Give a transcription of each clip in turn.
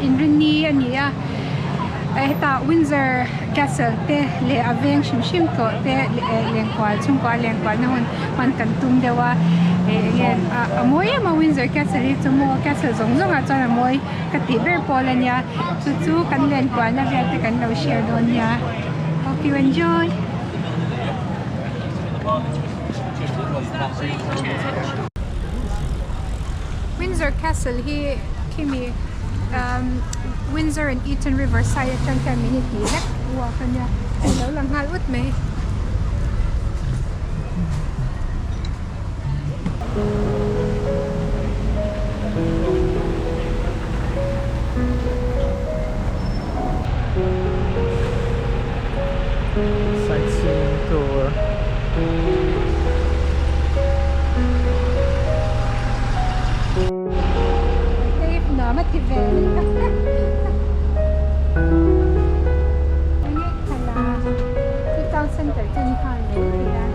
in Rini ania ta Windsor Castle te le aveng shim to te lengkwal chungkwal lengkwal na hon kan tum dewa again amoy ma Windsor Castle to mo castle zongjong a chana moy kati ber polanya chu kan lengkwal na ve te kan lo share don ya. Hope you enjoy. Windsor Castle hi kimi Windsor and Eaton Riverside at ang community lek wa kanya hello lang halwat me sightseeing tour. Dave na mativel ini kala 2013 kan ya.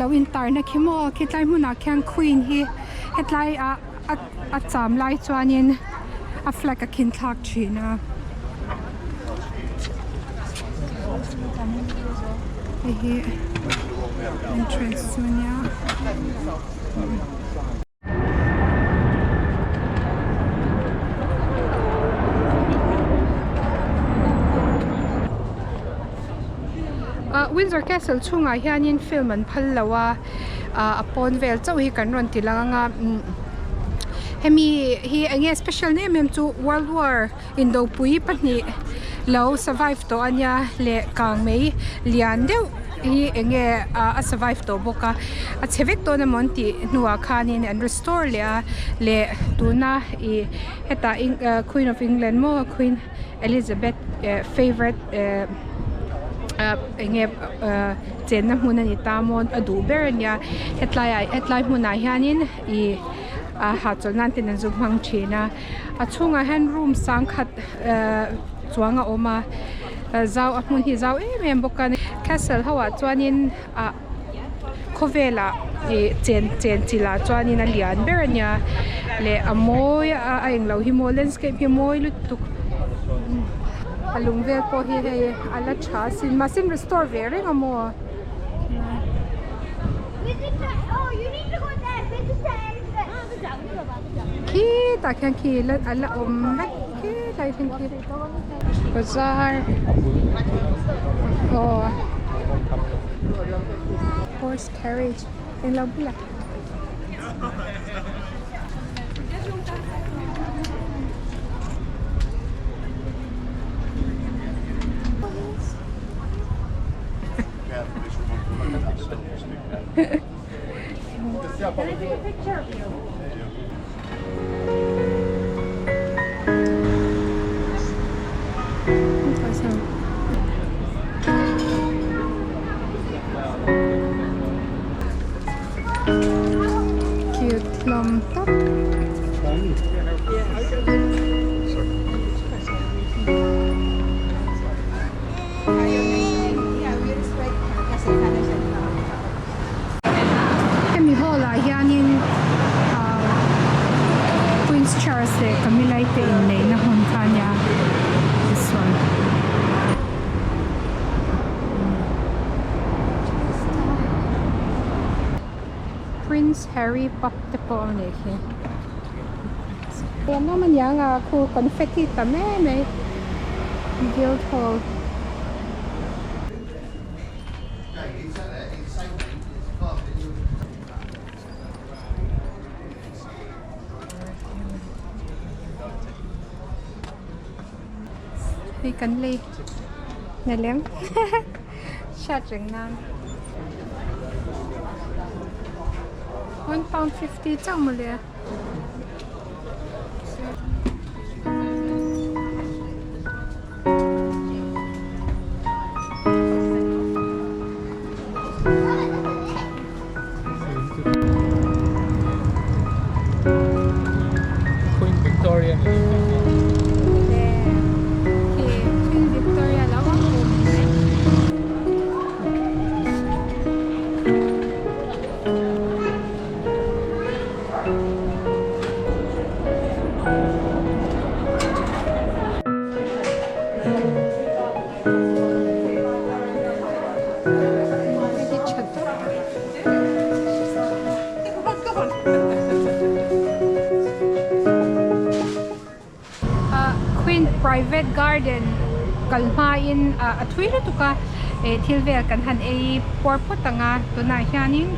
Winter na kimo kitlay muna kyang queen hi hetlay a cham lai chuanin a flag a kin thak thina hi entrance sunya Windsor Castle chunga hianin film an phal lawa upon vel chau hi kan ron tilanga hemi hi ange special name em chu World War Indo pui pani lo survive to anya le kang mei lian deu hi ange a survive to boka a chevek to na monti nuwa khanin and restore le tuna I heta Queen of England mo Queen Elizabeth favorite chen na hmuna ni tamon adu bernya hetlai hmuna hianin I ha cholnan tin an zumhang thina a chunga hand room sang khat chuanga oma zau a hmun hi zau em bokan castle hawa chuanin khovela chen chila chuanin a lian bernya le amoy a englo hi mo landscape hi moi lutuk alungvel po hi he ala cha sin masin restore very amo Oh, you need to go there. ki ta khan ki ala ki tai thank you bazaar oh horse carriage in la bula Can I take a picture of you? Cute plum top. Prince Harry pop te po ni ki alam naman yang ku confetti ta me Guildhall Hi kan li nè lem chat ring nam £1.50 chẳng một lẽ Queen Victoria. Queen Victoria là hoàng hậu Queen Private Garden kalmain athui lu tuka thilvel kan han porpot anga tuna hianin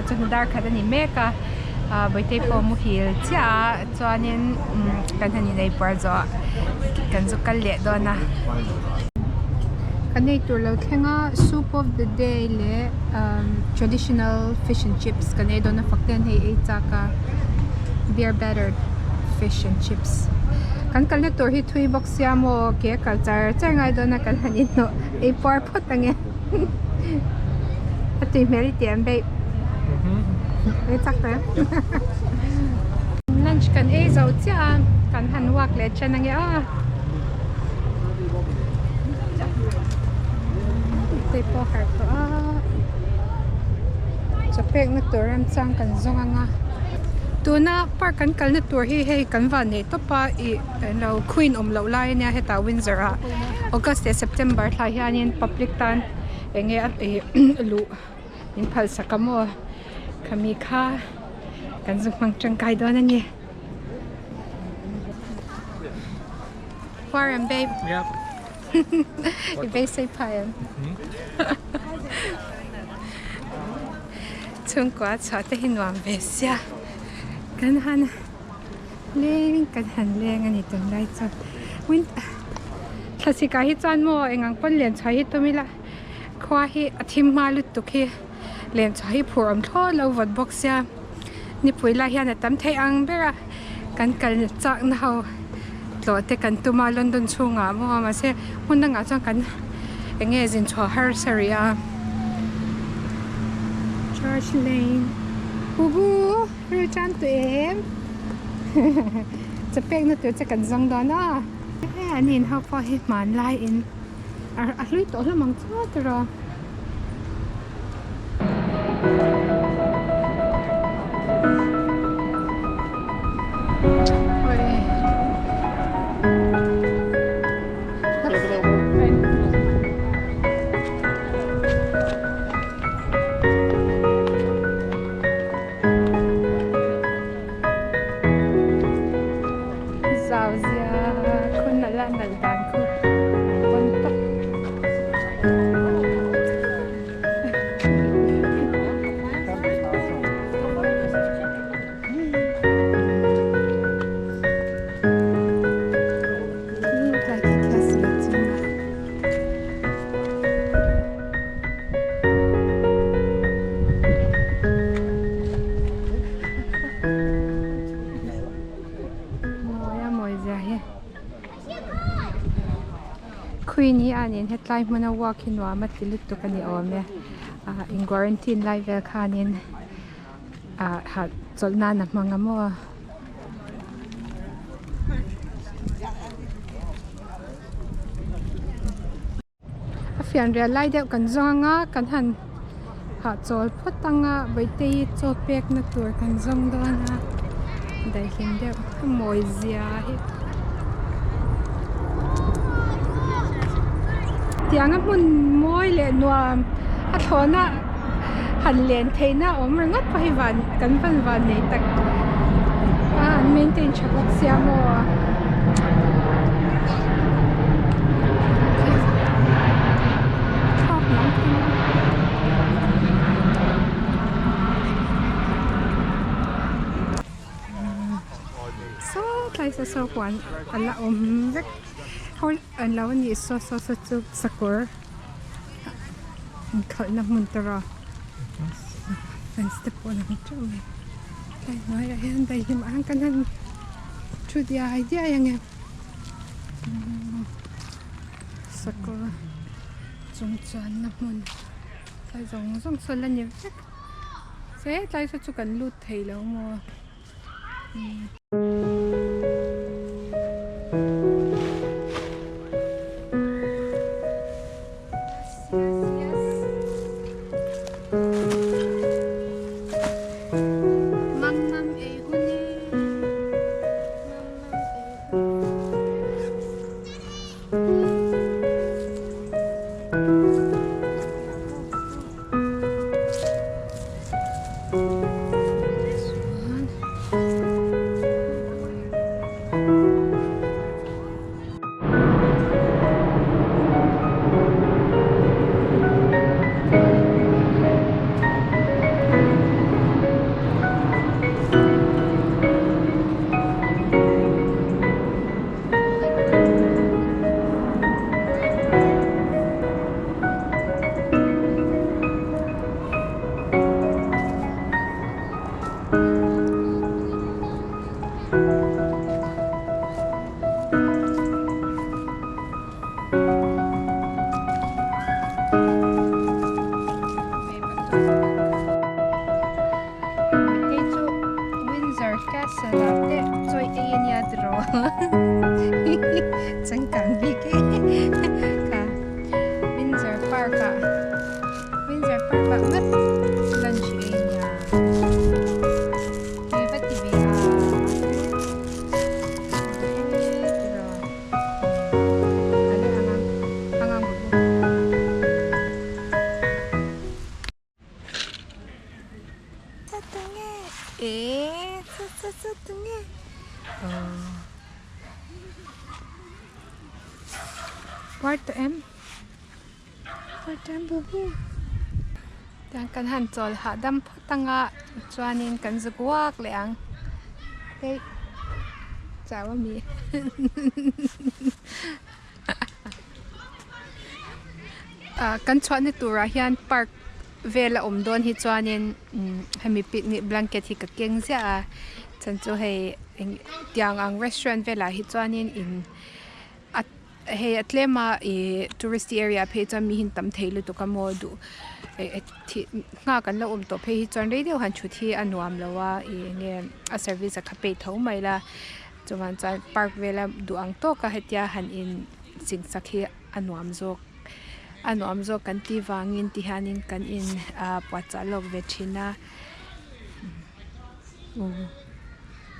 chundar khadani meka boite po mu hil cha chuanin kan hani nei parzo kan zu kal le dona kanei tur lo thenga soup of the day le traditional fish and chips kanei dona fakten hei chaka beer battered fish and chips kan kalna tur hi thui box ya mo ke culture changai dona kan hanin no por phot ange atui meri tiam be chak ta lunch kan zau cha kan han wak le chanange te po har to chapek na turam chang kan zonganga tuna park kan kalna tur hi hei kan van nei topa no Queen lo lai nia heta Windsor August September thla hianin public tan enge lu in phal sakamo khami kha kan zungmang tangkai don ani Warren babe Yep. Ibe say payan chung kwa cha te hinwam besia kan han leng kan han leng ani tun lai chu win thlasika hi chan mo engang pon len chai hi tumila khwa hi athim ma lut tu khi len chai phur am tho lo wat box ya ni puila hian atam thei ang bera kan kal chak na ho tlo te kan tuma London chunga mo ma se hunna nga chang kan enge zin chho har saria George Lane Bubu ru chan tu emจะเป็กนะตัวจะกันซองดอนอันนี้เขาพอให้หมานไล่อินลุยตัวละมังชอบตัวQueen ni anin headline mana walk in wa matilut to kani ome in quarantine live kanin ha cholna na manga mo afian real lai deuh kan zonga kan han ha chol photanga baitei chopek na tur kan zong dona dai hin deuh moi zia hi tiang mun moi le nuam a thona hành liền thế na ôm rồi ngất phải van cắn van này tắc maintain cho bác sĩ mua lại sa quan ala vek hol an law ni so chu sakor khol na mun tara an step on mi chu ai nói là hiện tại hiểm ăn cái này chú dia idea yang em sakor chung chan na mun lại giống sơn lên như vậy sẽ lại sao chú cần lút thầy lâu mà Windsor Castle ate choi ayan ya dro changkang bi ke ka Windsor Park mat lunch area ke pati be Part em bubu dan kan han chol ha dam photanga chuanin kan zukwak leang hey chawa mi kan chuan tura hian park vela don hi chuanin hemi picnic blanket hi ka keng zia chan chu hei tiang ang restaurant vela hi chuanin in hey atlema touristy area phe cha mi hin tam theilu to kamodu nga kan la to phe hi chan radio han chu thi anuam lawa nge a service a khape thau mai la chuan cha park vela duang to ka hetia han in sing sakhi anuam zo kan ti wangin ti hanin kan in pwacha lok vechina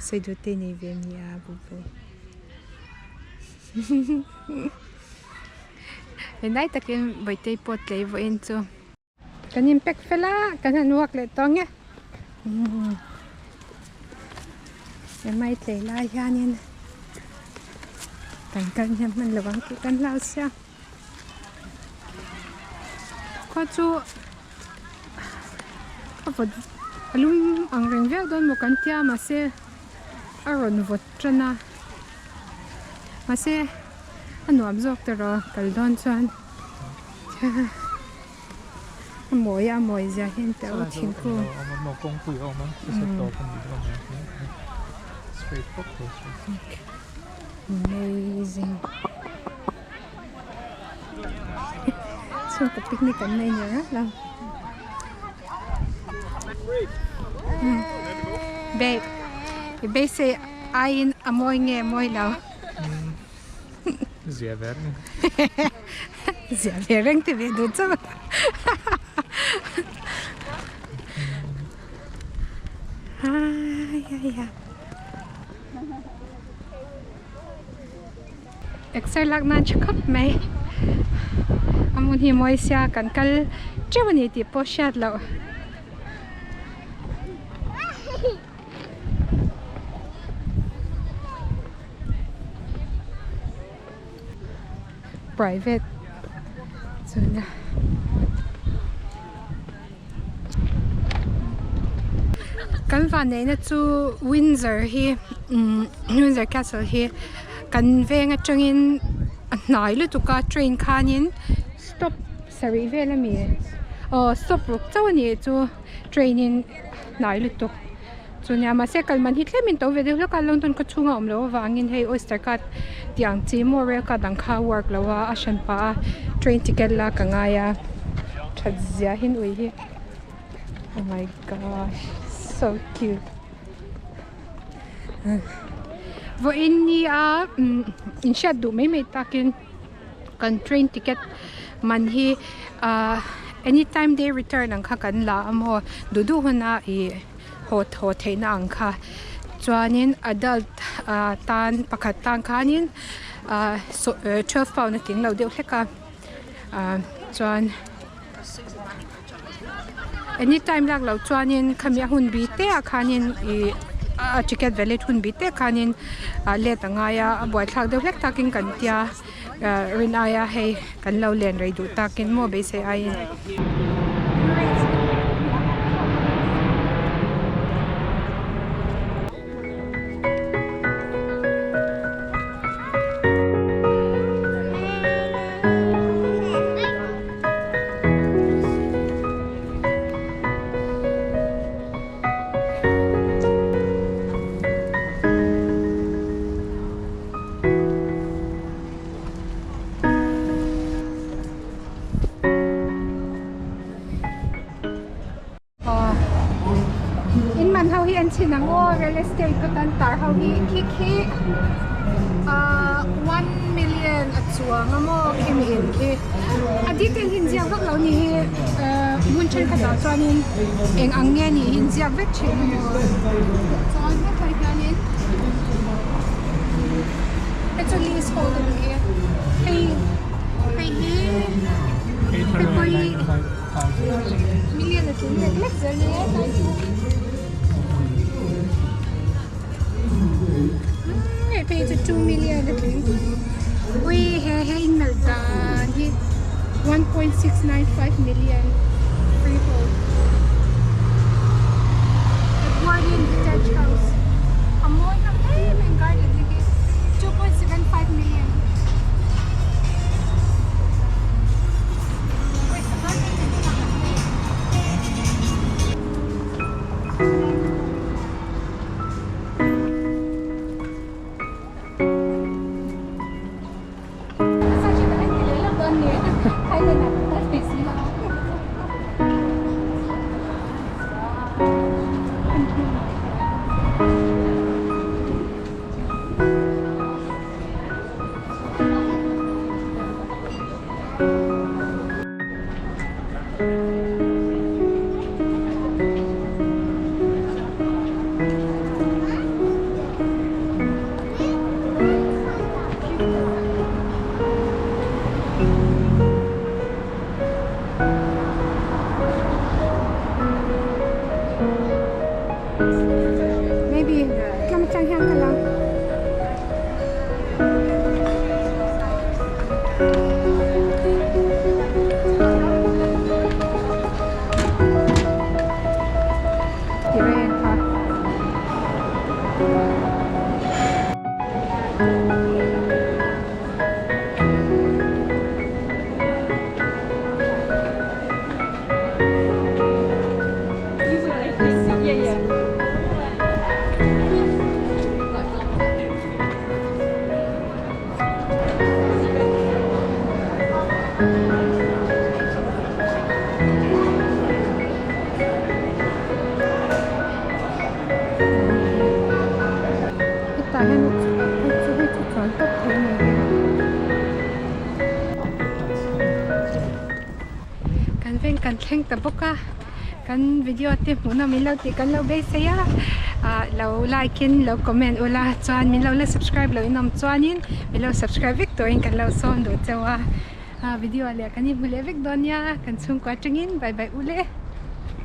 seidu te ni ve mi a bubu Nay takin boitei pot lei vo in chu kanin pek fela kanan wak le tong ya mai tlei la hianin kan man lawang ki kan lau sia ko chu avod alum ang reng vek don mo kan tia ma se aron vot trana ma se anuam zok tero kaldon chuan moi zia hin te o thing ko mo kong pui o ma se to kan ni o ma straight photos amazing so the picnic kan nei nya la babe say ain amoy nge moi law Sehr werden. Sehr werden te ve du cha. Ya. Exer lak nan chakap mai. Amun hi moi sia kan kal chewani ti po shat law. private so na kan van nei na chu Windsor hi Windsor Castle hi kan venga changin nai lu tu ka train khanin stop sari vela mi stop ruk chawni chu trainin nai lu tu chunya ma sekal man hi tlemin to ve de lo ka long ton ko chunga om lo wangin hei oyster cut tiang chi more ka dang kha work lawa ashan pa train ticket la ka nga ya thadzia hin ui hi oh my gosh so cute vo inni in shed du mai takin kan train ticket man hi anytime they return ang kha kan la amo du hona I hot theina ang kha chuanin adult tan pakhat tan khanin 12 pound ting lo deuh hleka chuan anytime lak lo chuanin khamia hun bi te a khanin ticket valid hun bi te khanin let anga ya boy thak deuh hlek takin kan tia rin aya hei kan lo len rei du takin mo be se ai how he antinang real estate ko tantar how he kiki 1 million at suwa nga mo kimin ki aditin hinziak vak lo ni munchen ka daw chuanin eng angge ni hinziak vek chin mo chuan vak kai kanin it's a leasehold ni hey million at least let's say I paid 2 million at least. We have in Melbourne 1.695 million freehold. Edwardian detached house. A more than garden 2.75 million. kan thleng ta boka kan video te huna min lo ti kan lo be se ya lo like in lo comment ula chuan min lo la subscribe lo inom chuanin min lo subscribe victor in kan lo son do chawa video ale kan i bule vek donya kan chung kwa chungin bye bye ule